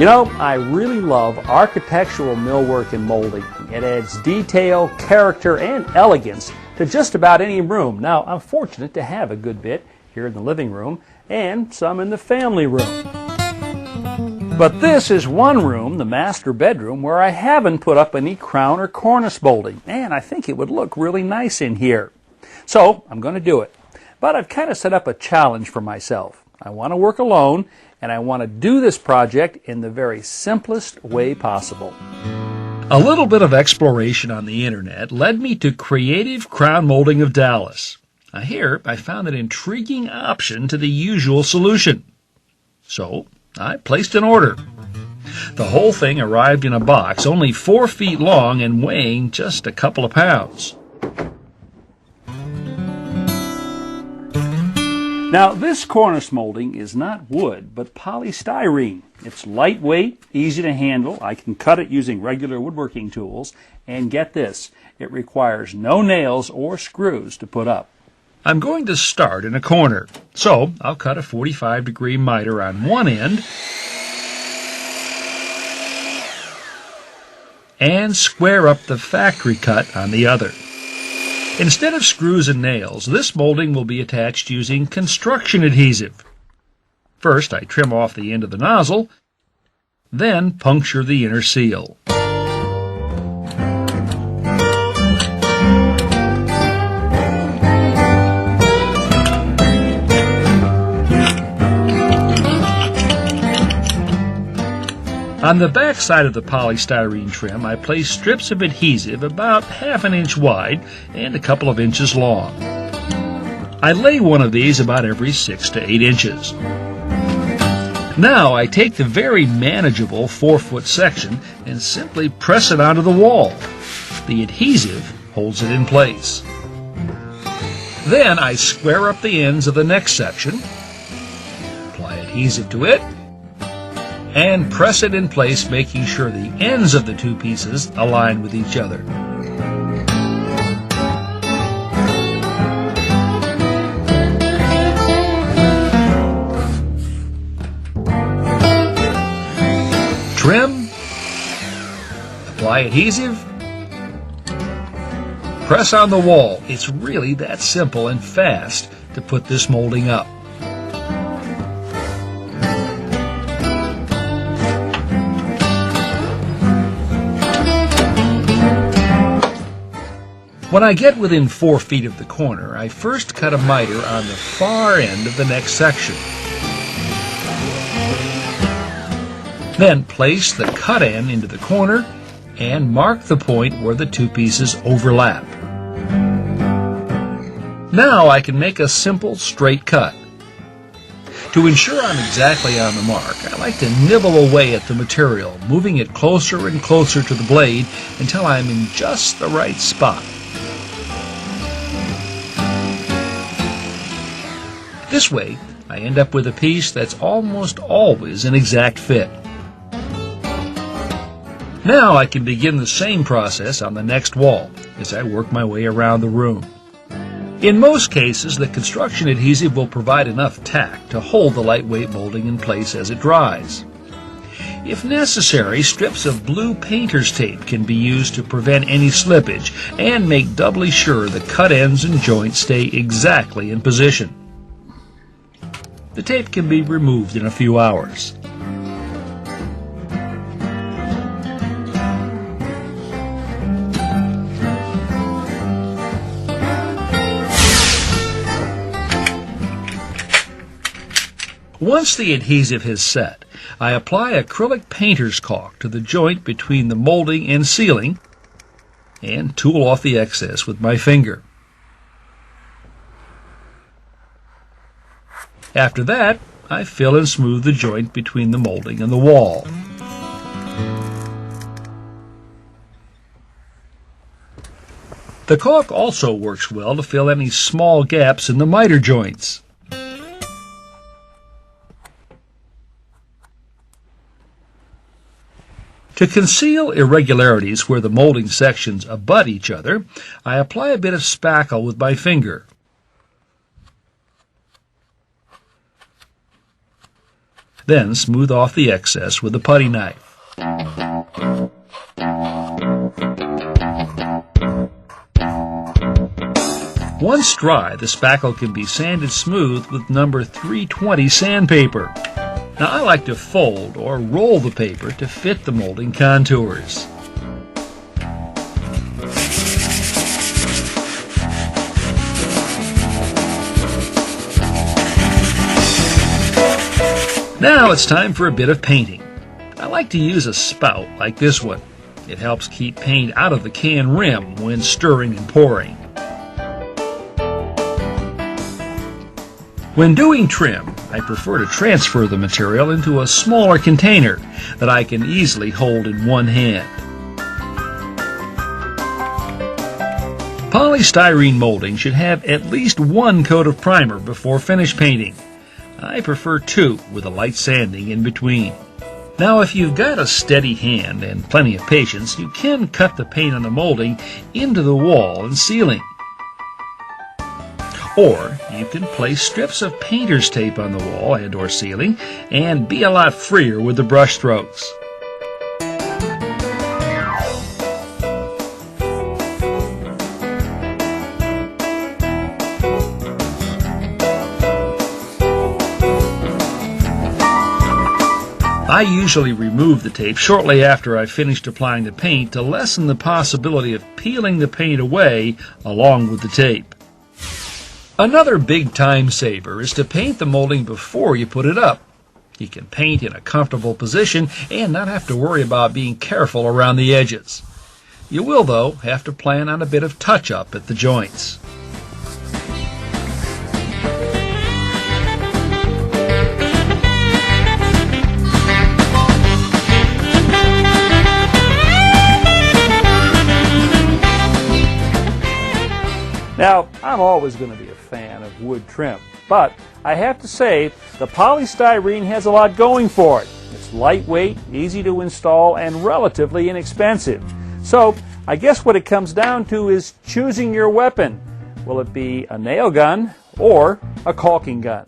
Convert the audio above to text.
You know, I really love architectural millwork and molding. It adds detail, character, and elegance to just about any room. Now, I'm fortunate to have a good bit here in the living room and some in the family room. But this is one room, the master bedroom, where I haven't put up any crown or cornice molding, and I think it would look really nice in here. So, I'm going to do it. But I've kind of set up a challenge for myself. I want to work alone, and I want to do this project in the very simplest way possible. A little bit of exploration on the internet led me to Creative Crown Molding of Dallas. Now here, I found an intriguing option to the usual solution. So, I placed an order. The whole thing arrived in a box only 4 feet long and weighing just a couple of pounds. Now, this cornice molding is not wood, but polystyrene. It's lightweight, easy to handle. I can cut it using regular woodworking tools. And get this, it requires no nails or screws to put up. I'm going to start in a corner, so I'll cut a 45-degree mitre on one end and square up the factory cut on the other. Instead of screws and nails, this molding will be attached using construction adhesive. First, I trim off the end of the nozzle, then puncture the inner seal. On the back side of the polystyrene trim, I place strips of adhesive about ½ an inch wide and a couple of inches long. I lay one of these about every 6 to 8 inches. Now I take the very manageable 4-foot section and simply press it onto the wall. The adhesive holds it in place. Then I square up the ends of the next section, apply adhesive to it, and press it in place, making sure the ends of the two pieces align with each other. Trim, apply adhesive, press on the wall. It's really that simple and fast to put this molding up. When I get within 4 feet of the corner, I first cut a mitre on the far end of the next section. Then place the cut end into the corner and mark the point where the two pieces overlap. Now I can make a simple straight cut. To ensure I'm exactly on the mark, I like to nibble away at the material, moving it closer and closer to the blade until I'm in just the right spot. This way, I end up with a piece that's almost always an exact fit. Now I can begin the same process on the next wall as I work my way around the room. In most cases, the construction adhesive will provide enough tack to hold the lightweight molding in place as it dries. If necessary, strips of blue painter's tape can be used to prevent any slippage and make doubly sure the cut ends and joints stay exactly in position. The tape can be removed in a few hours. Once the adhesive has set, I apply acrylic painter's caulk to the joint between the molding and sealing and tool off the excess with my finger. After that, I fill and smooth the joint between the molding and the wall. The caulk also works well to fill any small gaps in the mitre joints. To conceal irregularities where the molding sections abut each other, I apply a bit of spackle with my finger. Then smooth off the excess with a putty knife. Once dry, the spackle can be sanded smooth with number 320 sandpaper. Now I like to fold or roll the paper to fit the molding contours. Now it's time for a bit of painting. I like to use a spout like this one. It helps keep paint out of the can rim when stirring and pouring. When doing trim, I prefer to transfer the material into a smaller container that I can easily hold in one hand. Polystyrene molding should have at least one coat of primer before finish painting. I prefer 2 with a light sanding in between. Now if you've got a steady hand and plenty of patience, you can cut the paint on the molding into the wall and ceiling. Or you can place strips of painter's tape on the wall and or ceiling and be a lot freer with the brush strokes. I usually remove the tape shortly after I've finished applying the paint to lessen the possibility of peeling the paint away along with the tape. Another big time saver is to paint the molding before you put it up. You can paint in a comfortable position and not have to worry about being careful around the edges. You will, though, have to plan on a bit of touch-up at the joints. Now, I'm always going to be a fan of wood trim, but I have to say the polystyrene has a lot going for it. It's lightweight, easy to install, and relatively inexpensive. So, I guess what it comes down to is choosing your weapon. Will it be a nail gun or a caulking gun?